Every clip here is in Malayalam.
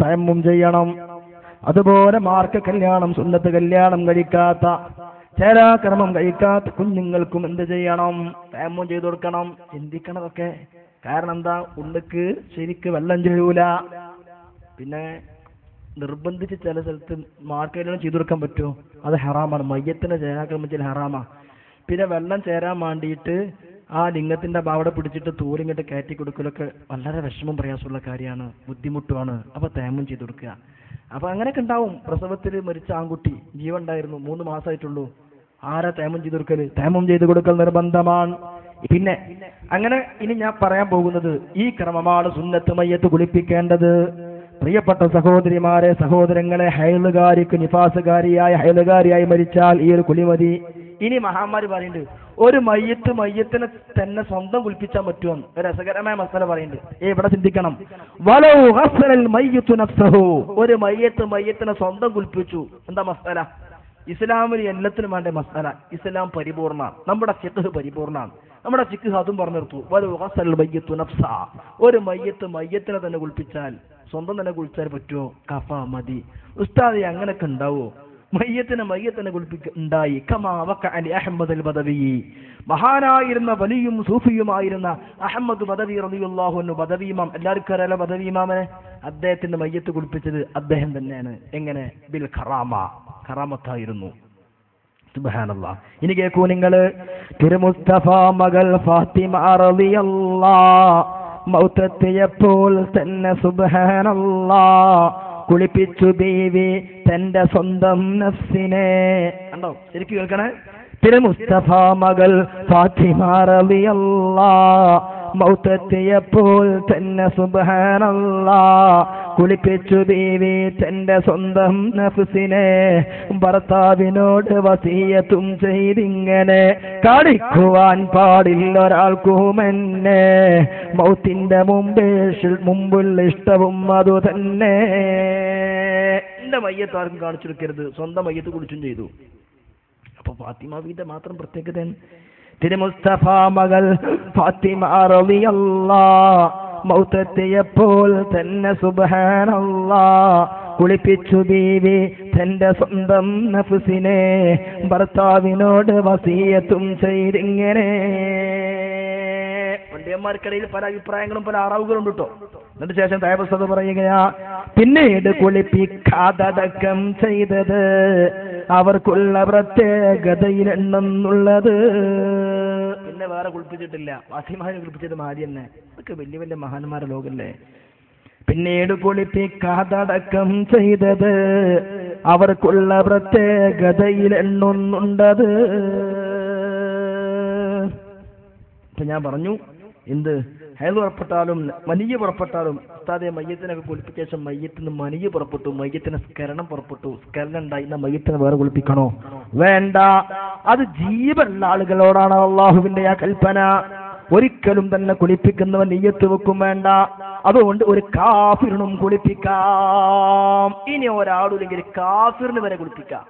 തയമ്മും ചെയ്യണം. അതുപോലെ മാർക്ക് കല്യാണം, സുന്നത്ത് കല്യാണം കഴിക്കാത്ത, ചേരാക്രമം കഴിക്കാത്ത കുഞ്ഞുങ്ങൾക്കും എന്ത് ചെയ്യണം? തയമ്മും ചെയ്തു കൊടുക്കണം. ചിന്തിക്കണതൊക്കെ. കാരണം എന്താ? ഉള്ളിക്ക് ശരിക്ക് വെള്ളം ചെയ്യൂല. പിന്നെ നിർബന്ധിച്ച് ചില സ്ഥലത്ത് മാർക്ക് കല്യാണം ചെയ്തു കൊടുക്കാൻ പറ്റുമോ? അത് ഹറാമാണ്. മയ്യത്തിന് ചേരാക്രമം ചെയ്യൽ ഹറാമാണ്. പിന്നെ വെള്ളം ചേരാൻ വേണ്ടിയിട്ട് ആ ലിംഗത്തിന്റെ അവിടെ പിടിച്ചിട്ട് തൂലിങ്ങോട്ട് കയറ്റി കൊടുക്കലൊക്കെ വളരെ വിഷമം പ്രയാസമുള്ള കാര്യമാണ്, ബുദ്ധിമുട്ടുമാണ്. അപ്പൊ തേമം ചെയ്ത് കൊടുക്കുക. അപ്പൊ അങ്ങനെയൊക്കെ ഉണ്ടാവും. പ്രസവത്തിൽ മരിച്ച ആൺകുട്ടി ജീവൻ ഉണ്ടായിരുന്നു, 3 മാസമായിട്ടുള്ളൂ. ആരാ തേമം ചെയ്ത് കൊടുക്കല്? തേമം ചെയ്ത് കൊടുക്കൽ നിർബന്ധമാണ്. പിന്നെ അങ്ങനെ ഇനി ഞാൻ പറയാൻ പോകുന്നത് ഈ ക്രമമാണ് സുന്നത്ത് മയ്യത്ത് കുളിപ്പിക്കേണ്ടത്. പ്രിയപ്പെട്ട സഹോദരിമാരെ, സഹോദരങ്ങളെ, ഹൈലുകാരിക്ക് നിഫാസുകാരിയായ ഹൈലുകാരിയായി മരിച്ചാൽ ഈ ഒരു കുളിമതി. ഇനി മഹാന്മാര് പറയുന്നുണ്ട്, ഒരു മയ്യത്തിനെ തന്നെ സ്വന്തം കുളിപ്പിച്ചാൻ പറ്റുമോ? ഒരു രസകരമായ മസാല പറയുന്നുണ്ട്. ഇവിടെ ചിന്തിക്കണം. വലൗ ഗസ്സലൽ മയ്യിത്തു നഫ്സഹു, ഒരു മയ്യത്തിനെ സ്വന്തം കുളിപ്പിച്ചു. എന്താ മസാല? ഇസ്ലാമിൽ എല്ലാത്തിനും വേണ്ട മസാല. ഇസ്ലാം പരിപൂർണ്ണമാണ്, നമ്മുടെ ഫിഖ് പരിപൂർണ്ണമാണ്. നമ്മുടെ ഫിഖ് അതും പറഞ്ഞു നിർത്തു. വലൗ ഗസ്സലൽ മയ്യിത്തു നഫ്സ, ഒരു മയ്യത്തിനെ തന്നെ കുളിപ്പിച്ചാൽ, സ്വന്തം തന്നെ കുളിച്ചാൽ പറ്റുമോ? കഫ മതി. ഉസ്താദ് അങ്ങനെയൊക്കെ ഉണ്ടാവോ? മയ്യത്തിനെ കുളിപ്പിക്കുണ്ടായി. കമാ വഖഅ ലി അഹ്മദ് അൽ ബദവി, മഹാനായിരുന്ന വലിയും സൂഫിയുമായിരുന്ന അഹ്മദ് ബദവി റളിയല്ലാഹു അൻഹു, ബദവി ഇമാം. എല്ലാവർക്കും അറിയാലോ ബദവി ഇമാമിനെ. അദ്ദേഹത്തിന്റെ മയ്യത്ത് കുളിപ്പിച്ചത് അദ്ദേഹം തന്നെയാണ്. എങ്ങനെ? ബിൽ ഖറാമ, ഖറാമത്തായിരുന്നു. സുബ്ഹാനല്ലാഹ്. ഇനി കേൾക്കൂ നിങ്ങൾ. തിരുമുസ്തഫ മകൾ ഫാത്തിമ റളിയല്ലാഹ് മൗത്തെത്തിയപ്പോൾ തന്നെ സുബ്ഹാനല്ലാഹ് കുളിപ്പിച്ചു ബീവി തന്റെ സ്വന്തം നഫ്സിനെ. കണ്ടോ? ശരിക്കും കേൾക്കണേ. തിരുമുസ്തഫ മകൾ ഫാത്തിമ റളിയല്ലാഹ് മൗത്തെത്തിയപ്പോൾ തന്നെ സുബ്ഹാനല്ലാഹ് കുളിപ്പിച്ചു ബീവി തന്റെ സ്വന്തം നഫ്സിനെ. ഭർത്താവിനോട് വസിയത്തും ചെയ്തിങ്ങനെ, കാണിക്കുവാൻ പാടില്ല ഒരാൾക്കും എന്നെ, മൗത്തിന്റെ മുമ്പുള്ള ഇഷ്ടവും അതു തന്നെ. എന്റെ മയ്യത്ത് ആർക്കും കാണിച്ചു കൊടുക്കരുത്, സ്വന്തം മയ്യത്ത് കുളിച്ചും ചെയ്തു. അപ്പൊ ഫാത്തിമ ബീവിന്റെ മാത്രം പ്രത്യേകത. തിരുമുസ്തഫ മകൾ ഫാത്തിമ റളിയല്ലാഹ് മൗത്തെത്തിയപ്പോൾ തന്നെ സുബ്ഹാനല്ലാഹ് കുളിപ്പിച്ചു ബീവി തന്റെ സ്വന്തം നഫ്സിനെ. ഭർത്താവിനോട് വസിയത്തും ചെയ്തിങ്ങനെ. പണ്ഡിതന്മാർക്കിടയിൽ പല അഭിപ്രായങ്ങളും പല അറിവുകളും കേട്ടോ. എന്നിട്ട് ശേഷം തയ്യബസ്വത പറയുകയാ, പിന്നീട് കുളിപ്പിക്കാതടക്കം ചെയ്തത് അവർക്കുള്ള പ്രത്യേകതയിലെന്നുള്ളത്. പിന്നെ വേറെ കുളിപ്പിച്ചിട്ടില്ല. ഫാത്തിമാനെ കുളിപ്പിച്ചത് മാരി തന്നെ. അതൊക്കെ വലിയ വലിയ മഹാന്മാരുടെ ലോകല്ലേ. പിന്നീട് കുളിപ്പിക്കാതടക്കം ചെയ്തത് അവർക്കുള്ള പ്രത്യേകതയിലെന്നുണ്ടത്. ഇപ്പൊ ഞാൻ പറഞ്ഞു, എന്ത് ഹൈദ് പുറപ്പെട്ടാലും മനിയ പുറപ്പെട്ടാലും ഉസ്താദെ മയ്യത്തിനൊക്കെ കുളിപ്പിച്ച ശേഷം മയ്യത്തിന് മനിയ പുറപ്പെട്ടു, മയ്യത്തിന് സ്കരണം പുറപ്പെട്ടു, സ്കരണം ഉണ്ടായിരുന്ന മയ്യത്തിനെ വേറെ കുളിപ്പിക്കണോ? വേണ്ട. അത് ജീവനുള്ള ആളുകളോടാണ് അള്ളാഹുവിന്റെ ആ കൽപ്പന. ഒരിക്കലും തന്നെ കുളിപ്പിക്കുന്നവൻ നിയ്യത്ത് വെക്കും വേണ്ട. അതുകൊണ്ട് ഒരു കാഫിറിനും കുളിപ്പിക്കാം. ഇനി ഒരാളില്ലെങ്കിൽ കാഫിറിന് വരെ കുളിപ്പിക്കാം.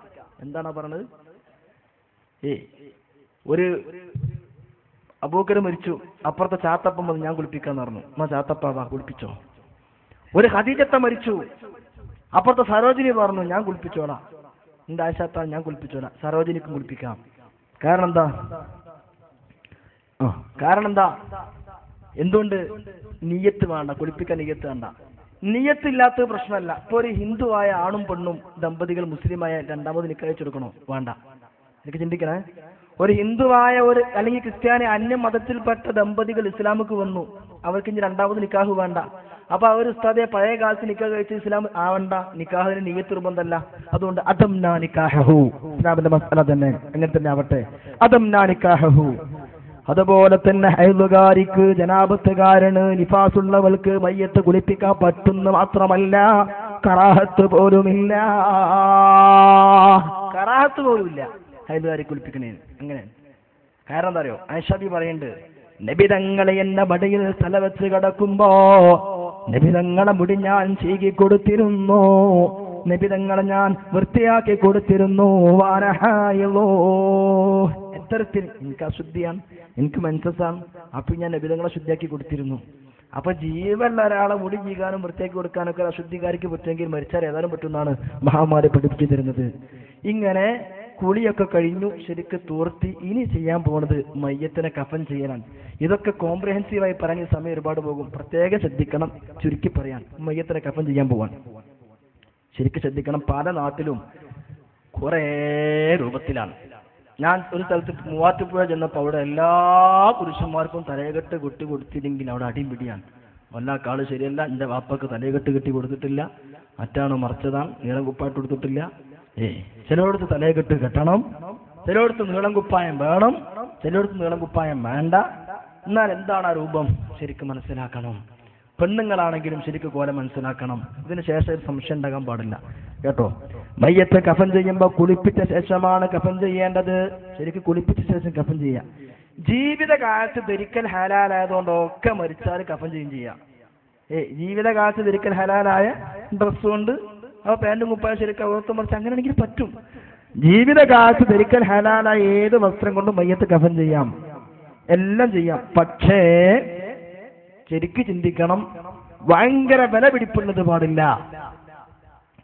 എന്താണ് പറഞ്ഞത്? ഒരു അബൂബക്കർ മരിച്ചു, അപ്പുറത്തെ ചാത്തപ്പം വന്ന് ഞാൻ കുളിപ്പിക്കാന്ന് പറഞ്ഞു. എന്നാ ചാത്തപ്പാ കുളിപ്പിച്ചോ. ഒരു ഖദീജത്ത മരിച്ചു, അപ്പുറത്തെ സരോജിനി പറഞ്ഞു ഞാൻ കുളിപ്പിച്ചോളാം. എന്റെ ആയിഷാത്ത ഞാൻ കുളിപ്പിച്ചോളാം, സരോജിനിക്കും കുളിപ്പിക്കാം. കാരണം എന്താ? എന്തുകൊണ്ട്? നിയ്യത്ത് വേണ്ട, കുളിപ്പിക്കാൻ നിയ്യത്ത് വേണ്ട. നിയ്യത്തില്ലാത്ത പ്രശ്നമല്ല. ഇപ്പൊ ഒരു ഹിന്ദുവായ ആണും പെണ്ണും ദമ്പതികൾ മുസ്ലിമായ രണ്ടാമത് നിക്കാഹ് കൊടുക്കണോ? വേണ്ട. എനിക്ക് ചിന്തിക്കണേ. ഒരു ഹിന്ദുവായ അല്ലെങ്കിൽ ക്രിസ്ത്യാനി അന്യ മതത്തിൽപ്പെട്ട ദമ്പതികൾ ഇസ്ലാമിക്ക് വന്നു, അവർക്ക് ഇനി രണ്ടാമത് നിക്കാഹ് വേണ്ട. അപ്പൊ അവർ ഉസ്താദെ പഴയ കാലത്ത് നിക്കാഹ് കഴിച്ച ഇസ്ലാം ആവണ്ട, നിക്കാഹിന് നിയ്യത്ത് നിർബന്ധമല്ല. അതുകൊണ്ട് അദംനാ നിക്കാഹഹു, ഇസ്ലാമിന്റെ മസല തന്നെ അങ്ങനെ തന്നെ ആവട്ടെ. അദംനാ നിക്കാഹഹു. അതുപോലെ തന്നെ ഹൈദുകാരിക്ക്, ജനാബത്തുകാരന്, നിഫാസുള്ളവൾക്ക് മയ്യത്ത് കുളിപ്പിക്കാൻ പറ്റുന്ന മാത്രമല്ല, കറാഹത്ത് പോലുമില്ല. കറാഹത്ത് പോലുമില്ല ഹൈദുകാരി കുളിപ്പിക്കണേ. അങ്ങനെ കാരണം എന്താ അറിയോ? ആയിഷബി പറയുന്നുണ്ട്, നബിതങ്ങളെ എന്റെ മടിയിൽ തല വെച്ച് കിടക്കുമ്പോ നബിതങ്ങളെ മുടി ഞാൻ ചീകി കൊടുത്തിരുന്നു, നബിതങ്ങളെ ഞാൻ വൃത്തിയാക്കി കൊടുത്തിരുന്നു. വാനഹായല്ലോ, എത്തരത്തിൽ എനിക്ക് അശുദ്ധിയാണ്, എനിക്ക് മനസ്സാണ്. അപ്പൊ ഞാൻ നബിതങ്ങളെ ശുദ്ധിയാക്കി കൊടുത്തിരുന്നു. അപ്പൊ ജീവനുള്ള ഒരാളെ മുടി ചെയ്യാനും വൃത്തിയാക്കി കൊടുക്കാനൊക്കെ അശുദ്ധിക്കാരിക്ക് പറ്റുമെങ്കിൽ മരിച്ചാൽ ഏതാനും പറ്റുമെന്നാണ് മഹാന്മാരെ പഠിപ്പിച്ചു തരുന്നത്. ഇങ്ങനെ കുളിയൊക്കെ കഴിഞ്ഞു, ശരിക്ക് തൂർത്തി ഇനി ചെയ്യാൻ പോകുന്നത് മയ്യത്തിനെ കഫൻ ചെയ്യാനാണ്. ഇതൊക്കെ കോംപ്രഹെൻസീവായി പറഞ്ഞ സമയം ഒരുപാട് പോകും, പ്രത്യേകം ശ്രദ്ധിക്കണം. ചുരുക്കി പറയാൻ, മയ്യത്തിനെ കഫൻ ചെയ്യാൻ പോവാൻ ശരിക്കും ശ്രദ്ധിക്കണം. പല നാട്ടിലും കുറേ രൂപത്തിലാണ്. ഞാൻ ഒരു സ്ഥലത്ത് മൂവാറ്റുപുഴ ചെന്നപ്പോൾ അവിടെ എല്ലാ പുരുഷന്മാർക്കും തലയെക്കെട്ട് കെട്ടി കൊടുത്തില്ലെങ്കിൽ അവിടെ അടിയും പിടിയാണ്. വല്ല കാള് ശരിയല്ല, എൻ്റെ വാപ്പക്ക് തലയെക്കെട്ട് കെട്ടി കൊടുത്തിട്ടില്ല, മറ്റാണോ മറിച്ചതാണ്, നീളം കുപ്പായിട്ട് കൊടുത്തിട്ടില്ല. ചിലയിടത്ത് തലയെക്കെട്ട് കെട്ടണം, ചിലയിടത്ത് നീളം കുപ്പായം വേണം, ചിലയിടത്ത് നീളം കുപ്പായം വേണ്ട. എന്നാൽ എന്താണ് ആ രൂപം ശരിക്കും മനസ്സിലാക്കണം. പെണ്ണുങ്ങളാണെങ്കിലും ശരിക്കും കോലം മനസ്സിലാക്കണം. ഇതിന് ശേഷം സംശയം ഉണ്ടാകാൻ പാടില്ല കേട്ടോ. മയ്യത്തെ കഫൻ ചെയ്യുമ്പോൾ കുളിപ്പിച്ച ശേഷമാണ് കഫൻ ചെയ്യേണ്ടത്. ശരിക്കും കുളിപ്പിച്ച ശേഷം കഫൻ ചെയ്യാം. ജീവിതകാലത്ത് ധരിക്കൽ ഹലാലായതുകൊണ്ട് ഒക്കെ മരിച്ചാൽ കഫൻ ചെയ്യും ചെയ്യാം. ജീവിതകാലത്ത് ധരിക്കൽ ഹലാലായ ഡ്രസ്സ് കൊണ്ട് ആ പാൻറ്റും കുപ്പായം ശരിക്കും അകത്ത് മറിച്ച് അങ്ങനെയാണെങ്കിൽ പറ്റും. ജീവിതകാലത്ത് ധരിക്കൽ ഹലാലായ ഏത് വസ്ത്രം കൊണ്ടും മയ്യത്ത് കഫൻ ചെയ്യാം, എല്ലാം ചെയ്യാം. പക്ഷേ ശരിക്ക് ചിന്തിക്കണം, ഭയങ്കര വില പിടിപ്പുള്ളത് പാടില്ല.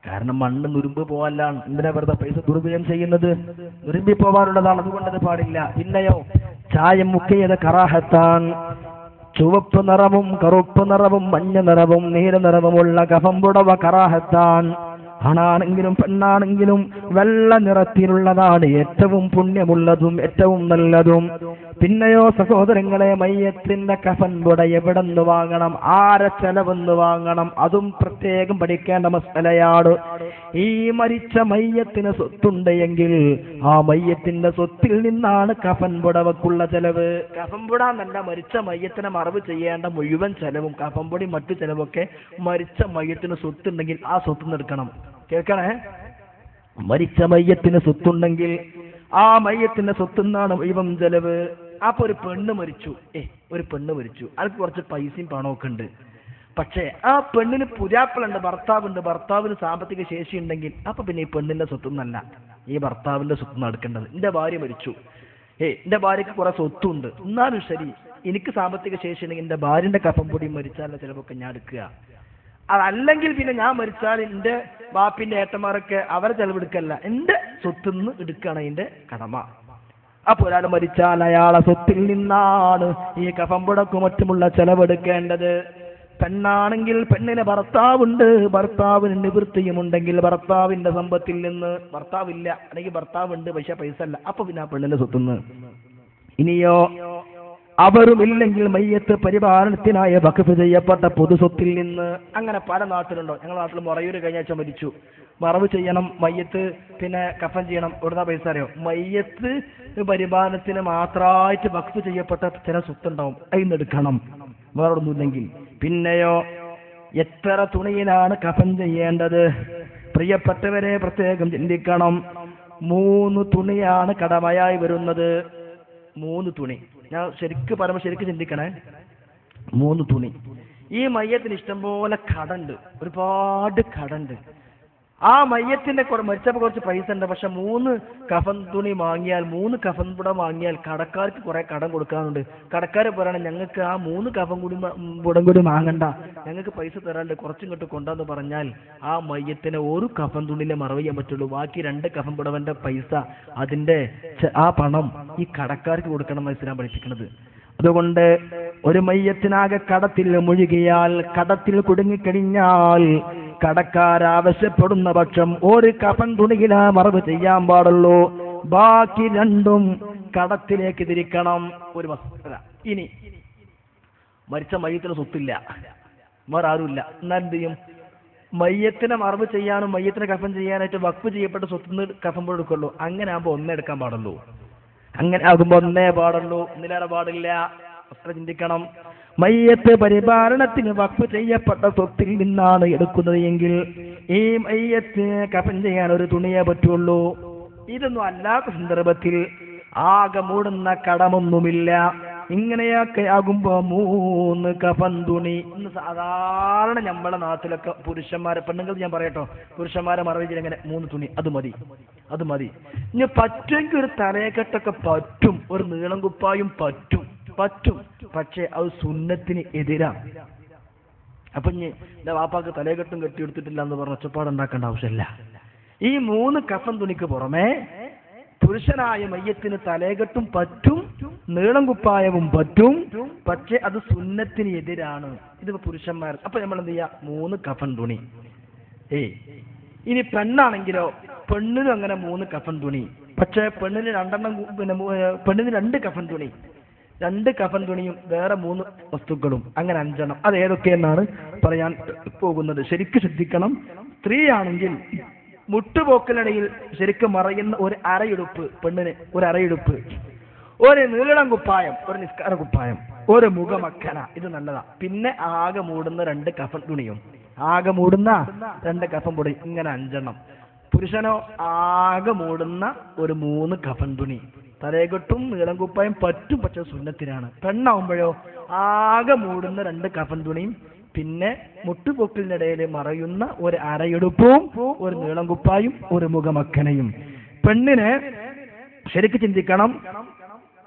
കാരണം മണ്ണ് നുരുമ്പ് പോവല്ല. എന്തിനാ വെറുതെ പൈസ ദുർവ്യയം ചെയ്യുന്നത്? നുരുമ്പി പോവാനുള്ളതാണ്, അതുകൊണ്ടത് പാടില്ല. പിന്നെയോ ചായം മുക്കിയത് കറാഹത്താൻ. ചുവപ്പ് നിറവും കറുപ്പ് നിറവും മഞ്ഞ നിറവും നീല നിറവുമുള്ള കഫം പുടവ കറാഹത്താൻ. ആണാണെങ്കിലും പെണ്ണാണെങ്കിലും വെള്ള നിറത്തിലുള്ളതാണ് ഏറ്റവും പുണ്യമുള്ളതും ഏറ്റവും നല്ലതും. പിന്നെയോ സഹോദരങ്ങളെ, മയ്യത്തിന്റെ കഫൻ പുട എവിടെ നിന്ന് വാങ്ങണം, ആരെ ചെലവെന്ന് വാങ്ങണം, അതും പ്രത്യേകം പഠിക്കേണ്ട മസലയാണ്. ഈ മരിച്ച മയ്യത്തിന് സ്വത്തുണ്ട് എങ്കിൽ ആ മയ്യത്തിന്റെ സ്വത്തിൽ നിന്നാണ് കഫൻ പുടവക്കുള്ള ചെലവ്. കഫൻ പുട എന്നല്ല, മരിച്ച മയ്യത്തിനെ മറവ് ചെയ്യേണ്ട മുഴുവൻ ചെലവും, കഫൻ പൊടി മറ്റു ചെലവൊക്കെ മരിച്ച മയ്യത്തിന് സ്വത്തുണ്ടെങ്കിൽ ആ സ്വത്ത് എടുക്കണം. കേൾക്കണേ, മരിച്ച മയ്യത്തിന് സ്വത്തുണ്ടെങ്കിൽ ആ മയ്യത്തിന്റെ സ്വത്തുനിന്നാണ് മുഴുവൻ ചെലവ്. അപ്പൊ ഒരു പെണ്ണ് മരിച്ചു, ഒരു പെണ്ണ് മരിച്ചു, അതിന് കുറച്ച് പൈസയും പണമൊക്കെ ഉണ്ട്. പക്ഷേ ആ പെണ്ണിന് പുരാപ്പിളുണ്ട്, ഭർത്താവുണ്ട്, ഭർത്താവിന് സാമ്പത്തിക ശേഷി ഉണ്ടെങ്കിൽ അപ്പൊ പിന്നെ ഈ പെണ്ണിന്റെ സ്വത്തുനിന്നല്ല ഈ ഭർത്താവിന്റെ സ്വത്ത് നടക്കേണ്ടത്. എന്റെ ഭാര്യ മരിച്ചു, എന്റെ ഭാര്യക്ക് കുറെ സ്വത്തുണ്ട്, എന്നാലും ശരി എനിക്ക് സാമ്പത്തിക ശേഷി ഉണ്ടെങ്കിൽ എന്റെ ഭാര്യന്റെ കഫം പൊടി മരിച്ചാലുള്ള ചിലവൊക്കെ ഞാൻ എടുക്കുക. അതല്ലെങ്കിൽ പിന്നെ ഞാൻ മരിച്ചാൽ എന്റെ ബാപ്പിന്റെ ഏട്ടന്മാരൊക്കെ അവരെ ചെലവെടുക്കല്ല, എന്റെ സ്വത്തുനിന്ന് എടുക്കുകയാണ് അതിന്റെ കടമ. അപ്പൊ ഒരാൾ മരിച്ചാൽ അയാളെ സ്വത്തിൽ നിന്നാണ് ഈ കഫം പുടക്കും മറ്റുമുള്ള ചെലവെടുക്കേണ്ടത്. പെണ്ണാണെങ്കിൽ പെണ്ണിന് ഭർത്താവുണ്ട്, ഭർത്താവിന് നിവൃത്തിയുമുണ്ടെങ്കിൽ ഭർത്താവിന്റെ സമ്പത്തിൽ നിന്ന്, ഭർത്താവില്ല അല്ലെങ്കിൽ ഭർത്താവുണ്ട് പക്ഷെ പൈസ അല്ല, അപ്പൊ പിന്നെ ആ പെണ്ണിന്റെ സ്വത്തുനിന്ന്. ഇനിയോ അവരുമില്ലെങ്കിൽ മയ്യത്ത് പരിപാലനത്തിനായി വഖഫ് ചെയ്യപ്പെട്ട പൊതുസ്വത്തിൽ നിന്ന്. അങ്ങനെ പല നാട്ടിലുണ്ടോ. ഞങ്ങളുടെ നാട്ടിൽ മൊറയൂര് കഴിഞ്ഞ ആഴ്ച മരിച്ചു, മറവ് ചെയ്യണം, മയ്യത്ത് പിന്നെ കഫൻ ചെയ്യണം. എവിടുന്ന പൈസ അറിയോ? മയ്യത്ത് പരിപാലനത്തിന് മാത്രമായിട്ട് വഖഫ് ചെയ്യപ്പെട്ട ചില സ്വത്തുണ്ടാവും, അതിന്നെടുക്കണം വേറെ ഒന്നുമില്ലെങ്കിൽ. പിന്നെയോ എത്ര തുണിയിലാണ് കഫൻ ചെയ്യേണ്ടത്? പ്രിയപ്പെട്ടവരെ പ്രത്യേകം ചിന്തിക്കണം. 3 തുണിയാണ് കടമയായി വരുന്നത്. 3 തുണി. ഞാൻ ശരിക്കും പറയുമ്പോൾ ശരിക്കും ചിന്തിക്കണേ. 3 തുണി. ഈ മയ്യത്തിന് ഇഷ്ടംപോലെ കടണ്ട്, ഒരുപാട് കടണ്ട്. ആ മയ്യത്തിന്റെ മരിച്ചപ്പോൾ കുറച്ച് പൈസ ഉണ്ട്, പക്ഷെ 3 കഫൻ തുണി വാങ്ങിയാൽ, 3 കഫൻ പുട വാങ്ങിയാൽ കടക്കാർക്ക് കുറെ കടം കൊടുക്കാനുണ്ട്. കടക്കാരെ പറയണം, ഞങ്ങൾക്ക് ആ 3 കഫൻ പുടം കൂടി വാങ്ങണ്ട, ഞങ്ങൾക്ക് പൈസ തരാണ്ട് കുറച്ചും ഇങ്ങോട്ട് കൊണ്ടാന്ന് പറഞ്ഞാൽ ആ മയ്യത്തിന് ഒരു കഫൻ തുണിയിലെ മറവ് ചെയ്യാൻ പറ്റുള്ളൂ. ബാക്കി 2 കഫൻ പുടവന്റെ പൈസ, അതിന്റെ ആ പണം ഈ കടക്കാർക്ക് കൊടുക്കണം ഇസ്ലാം പഠിപ്പിക്കുന്നത്. അതുകൊണ്ട് ഒരു മയ്യത്തിനാകെ കടത്തിൽ മുഴുകിയാൽ, കടത്തിൽ കുടുങ്ങിക്കഴിഞ്ഞാൽ കടക്കാരാവശ്യപ്പെടുന്ന പക്ഷം ഒരു കഫൻ തുണിയിലാ മറവ് ചെയ്യാൻ പാടുള്ളൂ, ബാക്കി 2ഉം കടത്തിലേക്ക് തിരിക്കണം. ഒരു വസ്തുത. ഇനി മരിച്ച മയ്യത്തിന് സ്വത്തില്ല, വേറെ ആരുമില്ല, എന്നാൽ എന്ത് ചെയ്യും? മയ്യത്തിനെ മറവ് ചെയ്യാനും മയ്യത്തിനെ കഫൻ ചെയ്യാനായിട്ട് വഖഫ് ചെയ്യപ്പെട്ട സ്വത്തുനിന്ന് കഫൻ പോയി എടുക്കുള്ളൂ. അങ്ങനെ ആകുമ്പോൾ 1 എടുക്കാൻ പാടുള്ളൂ. അങ്ങനെ ആകുമ്പോൾ 1 പാടുള്ളൂ, 1 പാടില്ല. അത്ര ചിന്തിക്കണം. മയ്യത്ത് പരിപാലനത്തിന് വഖഫ് ചെയ്യപ്പെട്ട സ്വത്തിൽ നിന്നാണ് എടുക്കുന്നത് എങ്കിൽ ഈ മയ്യത്ത് കഫൻ ചെയ്യാൻ ഒരു തുണിയേ പറ്റുള്ളൂ. ഇതൊന്നും അല്ലാത്ത സന്ദർഭത്തിൽ ആകെ മൂടുന്ന കടമൊന്നുമില്ല. ഇങ്ങനെയൊക്കെ ആകുമ്പോ 3 കഫൻ തുണി. ഇന്ന് സാധാരണ നമ്മളെ നാട്ടിലൊക്കെ പുരുഷന്മാരെ, പെണ്ണുങ്ങൾ ഞാൻ പറയട്ടോ, പുരുഷന്മാരെ മറവിച്ചിൽ എങ്ങനെ 3 തുണി, അത് മതി, അത് മതി. ഇനി പറ്റുമെങ്കിൽ ഒരു തലയെക്കെട്ടൊക്കെ പറ്റും, ഒരു നീളം കുപ്പായും പറ്റും, പക്ഷെ അത് സുന്നത്തിന് എതിരാണ്. അപ്പൊ ഇനി എന്റെ വാപ്പാക്ക് തലകെട്ടും കെട്ടിയെടുത്തിട്ടില്ല എന്ന് പറഞ്ഞ ഒച്ചപ്പാടുണ്ടാക്കേണ്ട ആവശ്യമില്ല. ഈ 3 കഫൻ തുണിക്ക് പുറമെ പുരുഷനായ മയ്യത്തിന് തലകെട്ടും പറ്റും, നീളം കുപ്പായവും പറ്റും. പക്ഷെ അത് സുന്നത്തിന് എതിരാണ്. ഇതിപ്പോ പുരുഷന്മാർ. അപ്പൊ നമ്മൾ എന്ത് ചെയ്യാ? 3 കഫൻ തുണി. ഇനി പെണ്ണാണെങ്കിലോ, പെണ്ണിനും അങ്ങനെ 3 കഫൻ തുണി. പക്ഷെ പെണ്ണിന് 2 കഫൻ തുണി, 2 കഫൻ തുണിയും വേറെ 3 വസ്തുക്കളും, അങ്ങനെ 5 എണ്ണം. അത് ഏതൊക്കെയെന്നാണ് പറയാൻ പോകുന്നത്. ശരിക്കും ശ്രദ്ധിക്കണം. സ്ത്രീയാണെങ്കിൽ മുട്ടുപോക്കലിടയിൽ ശരിക്കും മറയുന്ന ഒരു അരയുടുപ്പ്, പെണ്ണിന് ഒരു അരയുടുപ്പ്, ഒരു നീളം കുപ്പായം, ഒരു നിസ്കാര കുപ്പായം, ഒരു മുഖമക്കന, ഇത് നല്ലതാ. പിന്നെ ആകെ മൂടുന്ന 2 കഫൻ തുണിയും, ആകെ മൂടുന്ന 2 കഫൻ പൊടി, ഇങ്ങനെ 5 എണ്ണം. പുരുഷനോ ആകെ മൂടുന്ന ഒരു 3 കഫൻ തുണി. തലയെക്കെട്ടും നീളം കുപ്പായം പറ്റും, പക്ഷെ സുന്നത്തിനാണ്. പെണ്ണാവുമ്പോഴോ ആകെ മൂടുന്ന 2 കഫൻ തുണിയും പിന്നെ മുട്ടുപൊക്കിലിനിടയിൽ മറയുന്ന ഒരു അരയെടുപ്പും ഒരു നീളം കുപ്പായും ഒരു മുഖമക്കനയും. പെണ്ണിന് ശരിക്ക് ചിന്തിക്കണം.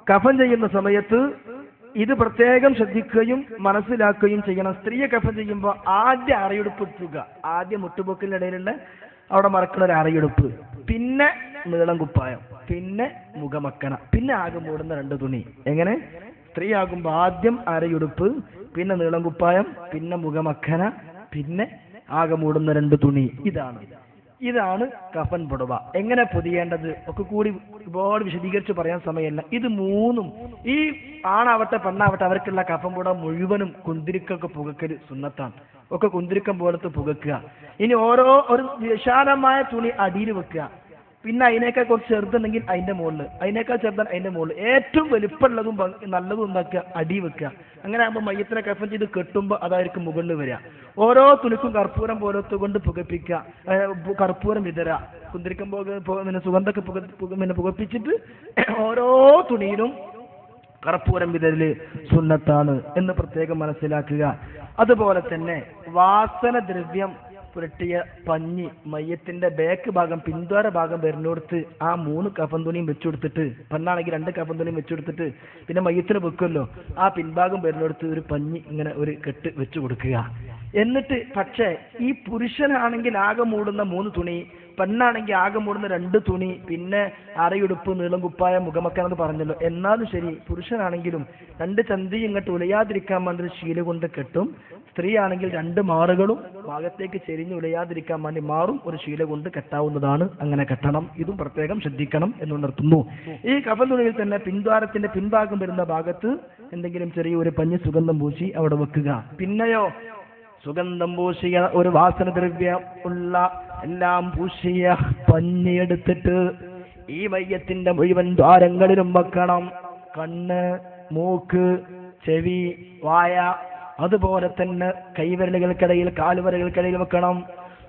കഫൻ ചെയ്യുന്ന സമയത്ത് ഇത് പ്രത്യേകം ശ്രദ്ധിക്കുകയും മനസ്സിലാക്കുകയും ചെയ്യണം. സ്ത്രീയെ കഫൻ ചെയ്യുമ്പോൾ ആദ്യം അരയെടുപ്പ് ഇട്ടുക. ആദ്യം മുട്ടുപൊക്കിലിനിടയിലുള്ള അവിടെ മറക്കുന്ന ഒരു അരയെടുപ്പ്, പിന്നെ നീളം കുപ്പായം, പിന്നെ മുഖമക്കന, പിന്നെ ആകെ മൂടുന്ന 2 തുണി. എങ്ങനെ? സ്ത്രീ ആകുമ്പോൾ ആദ്യം അരയുടുപ്പ്, പിന്നെ നീളം കുപ്പായം, പിന്നെ മുഖമക്കന, പിന്നെ ആകെ മൂടുന്ന 2 തുണി. ഇതാണ് കഫൻ പുടവ. എങ്ങനെ പൊതിയേണ്ടത് ഒക്കെ കൂടി ഒരുപാട് വിശദീകരിച്ച് പറയാൻ സമയമല്ല. ഇത് 3ഉം ഈ ആണാവട്ടെ പെണ്ണാവട്ടെ അവർക്കുള്ള കഫൻ പുടവ മുഴുവനും കുന്തിരിക്കൊക്കെ പുകക്കൽ സുന്നത്താണ്. ഒക്കെ കുന്തിരിക്കം പോലത്തെ പുകക്കുക. ഇനി ഒരു വിശാലമായ തുണി അടിയിൽ വെക്കുക. പിന്നെ അതിനേക്കാൾ കുറച്ച് ചെറുതുണ്ടെങ്കിൽ അതിന്റെ മുകളിൽ, അതിനേക്കാൾ ചെറുതാണ് അതിന്റെ മുകളിൽ, ഏറ്റവും വലിപ്പമുള്ളതും നല്ലതും ഉണ്ടാക്കുക, അടി വെക്കുക. അങ്ങനെ ആകുമ്പോൾ മയ്യത്തിനെ കഫൻ ചെയ്ത് കെട്ടുമ്പോൾ അതായിരിക്കും മുകളിൽ വരിക. ഓരോ തുണിക്കും കർപ്പൂരം പോലത്തെ കൊണ്ട് പുകപ്പിക്കുക, കർപ്പൂരം വിതര, കുന്തിരിക്കം സുഗന്ധമൊക്കെ പുകപ്പിച്ചിട്ട് ഓരോ തുണിയിലും കർപ്പൂരം വിതരല് സുന്നത്താണ് എന്ന് പ്രത്യേകം മനസ്സിലാക്കുക. അതുപോലെ തന്നെ വാസനദ്രവ്യം പുരട്ടിയ പഞ്ഞി മയ്യത്തിന്റെ ബാക്ക് ഭാഗം, പിന്തുവാര ഭാഗം വരുന്നിടത്ത് ആ 3 കഫൻ തുണിയും വെച്ചുകൊടുത്തിട്ട്, പെണ്ണാണെങ്കിൽ 2 കഫൻ തുണിയും വെച്ചുകൊടുത്തിട്ട് പിന്നെ മയ്യത്തിന് വെക്കുമല്ലോ, ആ പിൻഭാഗം വരുന്നിടത്ത് ഒരു പഞ്ഞി ഇങ്ങനെ ഒരു കെട്ട് വെച്ചു കൊടുക്കുക. എന്നിട്ട് പക്ഷേ ഈ പുരുഷനാണെങ്കിൽ ആകെ മൂടുന്ന 3 തുണി, പെണ്ണാണെങ്കിൽ ആകെ മൂടുന്ന 2 തുണി, പിന്നെ അരയുടുപ്പ്, നീളം കുപ്പായ, മുഖമക്കനെന്ന് പറഞ്ഞല്ലോ. എന്നാലും ശരി, പുരുഷനാണെങ്കിലും 2 ചന്തി ഇങ്ങോട്ട് ഉലയാതിരിക്കാൻ വേണ്ടി ശീല കൊണ്ട് കെട്ടും. സ്ത്രീ ആണെങ്കിൽ 2 മാറുകളും ഭാഗത്തേക്ക് ചെരിഞ്ഞ് ഉലയാതിരിക്കാൻ വേണ്ടി മാറും ഒരു ശീല കൊണ്ട് കെട്ടാവുന്നതാണ്. അങ്ങനെ കെട്ടണം. ഇതും പ്രത്യേകം ശ്രദ്ധിക്കണം എന്ന് നിർത്തുന്നു. ഈ കഫൻ തുണിയിൽ തന്നെ പിൻദ്വാരത്തിന്റെ പിൻഭാഗം വരുന്ന ഭാഗത്ത് എന്തെങ്കിലും ചെറിയൊരു പഞ്ഞി സുഗന്ധം പൂശി അവിടെ വെക്കുക. പിന്നെയോ സുഗന്ധം പൂശിയ ഒരു വാസനദ്രവ്യം ഉള്ള എല്ലാം പൂശിയ പഞ്ഞി എടുത്തിട്ട് ഈ മയ്യത്തിന്റെ മുഴുവൻ ദ്വാരങ്ങളിലും വെക്കണം. കണ്ണ്, മൂക്ക്, ചെവി, വായ, അതുപോലെ തന്നെ കൈവിരലുകൾക്കിടയിൽ, കാലുവിരലുകൾക്കിടയിൽ വെക്കണം.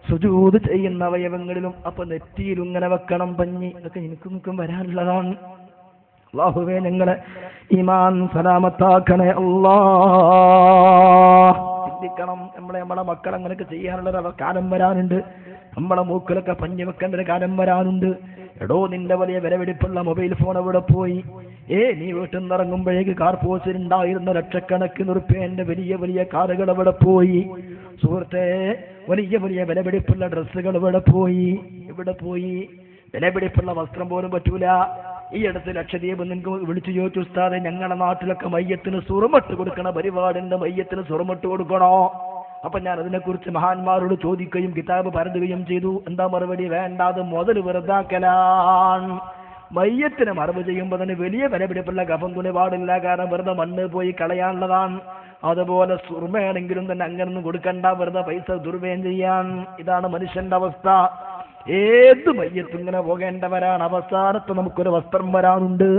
സുജൂദ് ചെയ്യുന്ന അവയവങ്ങളിലും, അപ്പൊ നെറ്റിയിലും ഇങ്ങനെ വെക്കണം പഞ്ഞി. ഇതൊക്കെ എനിക്കും വരാനുള്ളതാണ്. അല്ലാഹുവേ ഞങ്ങളെ ഈമാൻ സലാമത്താക്കണേ അല്ലാഹ്. ചിന്തിക്കണം, നമ്മളെ മക്കൾ അങ്ങനെയൊക്കെ ചെയ്യാനുള്ള കാലം വരാനുണ്ട്. നമ്മളെ മൂക്കിലൊക്കെ പഞ്ഞി വെക്കേണ്ട ഒരു കാലം വരാനുണ്ട്. എടോ, നിന്റെ വലിയ വിലപിടിപ്പുള്ള മൊബൈൽ ഫോൺ എവിടെ പോയി? നീ വീട്ടിൽ നിന്ന് ഇറങ്ങുമ്പോഴേക്ക് കാർ പോസ്റ്റിലുണ്ടായിരുന്ന ലക്ഷക്കണക്കിന് റുപ്യേന്റെ വലിയ വലിയ കാറുകൾ എവിടെ പോയി? സുഹൃത്തെ, വലിയ വലിയ വിലപിടിപ്പുള്ള ഡ്രസ്സുകൾ എവിടെ പോയി? വിലപിടിപ്പുള്ള വസ്ത്രം പോലും പറ്റൂല. ഈ അടുത്ത് ലക്ഷദ്വീപ് നിങ്ങൾക്ക് വിളിച്ചു ചോദിച്ചു, ഉസ്താദെ ഞങ്ങളുടെ നാട്ടിലൊക്കെ മയ്യത്തിന് സുറുമട്ട് കൊടുക്കണ പരിപാടിന്റെ, മയ്യത്തിന് സുറുമട്ട് കൊടുക്കണോ? അപ്പൊ ഞാൻ അതിനെക്കുറിച്ച് മഹാന്മാരോട് ചോദിക്കുകയും കിതാബ് പരതുകയും ചെയ്തു. എന്താ മറുപടി? വേണ്ട, അത് മുതൽ വെറുതാക്കലാണ്. മയ്യത്തിന് മറവ് ചെയ്യുമ്പോൾ തന്നെ വലിയ വിലപിടിപ്പുള്ള കഫൻ തുണി പാടില്ല. കാരണം വെറുതെ മണ്ണ് പോയി കളയാനുള്ളതാണ്. അതുപോലെ സുറുമയാണെങ്കിലും തന്നെ അങ്ങനൊന്നും കൊടുക്കണ്ട, വെറുതെ പൈസ ദുർവ്യയം ചെയ്യാൻ. ഇതാണ് മനുഷ്യന്റെ അവസ്ഥ. ഏത് മയ്യത്തും ഇങ്ങനെ പോകേണ്ടവരാണ്. അവസാനത്ത് നമുക്കൊരു വസ്ത്രം വരാനുണ്ട്,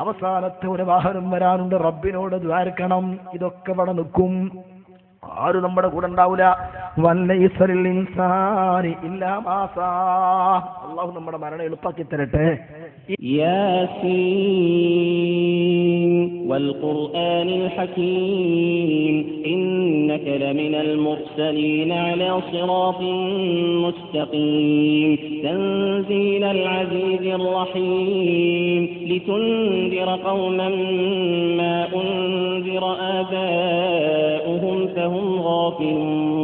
അവസാനത്തെ ഒരു വാഹനം വരാനുണ്ട്. റബ്ബിനോട് ദ്വാരക്കണം. ഇതൊക്കെ ഇവിടെ നിൽക്കും, ആരും നമ്മുടെ കൂടെ ഉണ്ടാവില്ല. അള്ളാഹു നമ്മുടെ മരണം എളുപ്പാക്കി തരട്ടെ. യാസീൻ والقرآن الحكيم إنك لمن المرسلين على صراط مستقيم تنزيل العزيز الرحيم لتنذر قوما ما أنذر آباؤهم فهم غافلون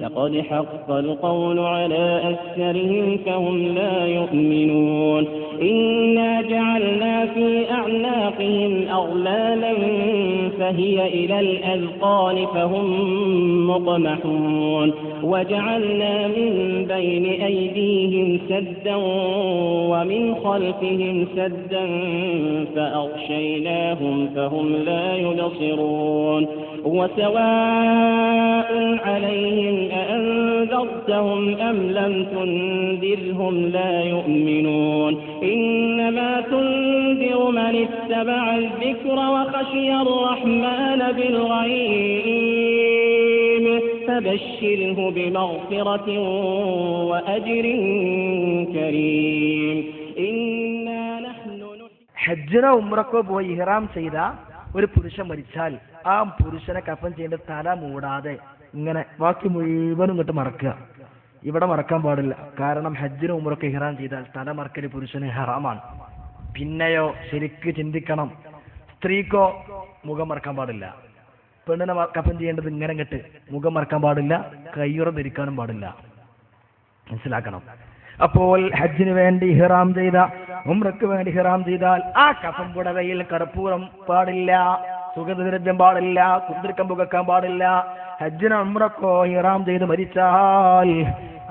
لقد حق القول على أكثرهم فهم لا يؤمنون إنا جعلنا في أعناقهم أغلالا فهي إلى الأذقان فهم مقمحون وجعلنا من بين أيديهم سدا ومن خلفهم سدا فأغشيناهم فهم لا يبصرون وسواء عليهم أأنذرتهم أم لم تنذرهم لا يؤمنون إنما تنذر من اتبع الذكر وخشي الرحمن بالغيب فبشره بمغفرة وأجر كريم إنا نحن ഹജ്ജിനോ ഉംറക്കോ പോയി ഇഹ്റാം ചെയ്ത ഒരു പുരുഷൻ മരിച്ചാൽ ആ പുരുഷനെ കഫൻ ചെയ്യേണ്ട തല മൂടാതെ ഇങ്ങനെ ബാക്കി മുഴുവനും ഇങ്ങോട്ട് മറക്കുക. ഇവിടെ മറക്കാൻ പാടില്ല. കാരണം ഹജ്ജിനും ഉംറക്ക് ഇഹ്റാം ചെയ്താൽ തല മറക്കൽ പുരുഷന് ഹറാമാണ്. പിന്നെയോ ശരിക്ക് ചിന്തിക്കണം, സ്ത്രീക്കോ മുഖം മറക്കാൻ പാടില്ല. പെണ്ണിനെ കഫൻ ചെയ്യേണ്ടത് ഇങ്ങനെ ഇങ്ങോട്ട് മുഖം മറക്കാൻ പാടില്ല, കയ്യുറ ധരിക്കാനും പാടില്ല. മനസ്സിലാക്കണം. അപ്പോൾ ഹജ്ജിന് വേണ്ടി ഇഹ്റാം ചെയ്ത, ഉംറക്ക് വേണ്ടി ഇഹ്റാം ചെയ്താൽ ആ കഫൻ പുടവയിൽ കർപ്പൂരം പാടില്ല, സുഗന്ധദ്രവ്യം പാടില്ല, കുന്തിരിക്കം പുകക്കാൻ പാടില്ല. ഹജ്ജിന് ഉംറക്കോ ഇഹ്റാം ചെയ്ത് മരിച്ചാൽ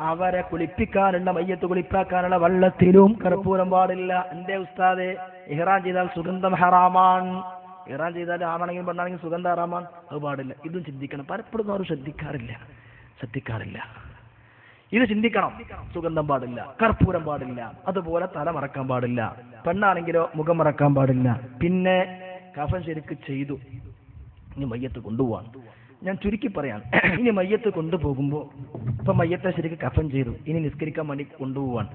അവരെ കുളിപ്പിക്കാനുള്ള, മയ്യത്ത് കുളിപ്പാക്കാനുള്ള വെള്ളത്തിലും കർപ്പൂരം പാടില്ല. എന്റെ ഉസ്താദെ, ഇഹ്റാം ചെയ്താൽ സുഗന്ധം ഹറാമാണ്. ഇഹ്റാം ചെയ്താൽ ആണാണെങ്കിലും പെണ്ണാണെങ്കിലും സുഗന്ധം ഹറാമാണ്, അത് പാടില്ല. ഇതും ചിന്തിക്കണം. പലപ്പോഴും ആരും ശ്രദ്ധിക്കാറില്ല. ഇത് ചിന്തിക്കണം. സുഗന്ധം പാടില്ല, കർപ്പൂരം പാടില്ല, അതുപോലെ തല മറക്കാൻ പാടില്ല. പെണ്ണാണെങ്കിലോ മുഖം മറക്കാൻ പാടില്ല. പിന്നെ കഫൻ ശരിക്ക് ചെയ്തു, ഇനി മയ്യത്ത് കൊണ്ടുപോവാൻ. ഞാൻ ചുരുക്കി പറയാൻ, ഇനി മയ്യത്ത് കൊണ്ടുപോകുമ്പോൾ ഇപ്പൊ മയ്യത്തെ ശരിക്ക് കഫൻ ചെയ്തു, ഇനി നിസ്കരിക്കാൻ വേണ്ടി കൊണ്ടുപോവാൻ.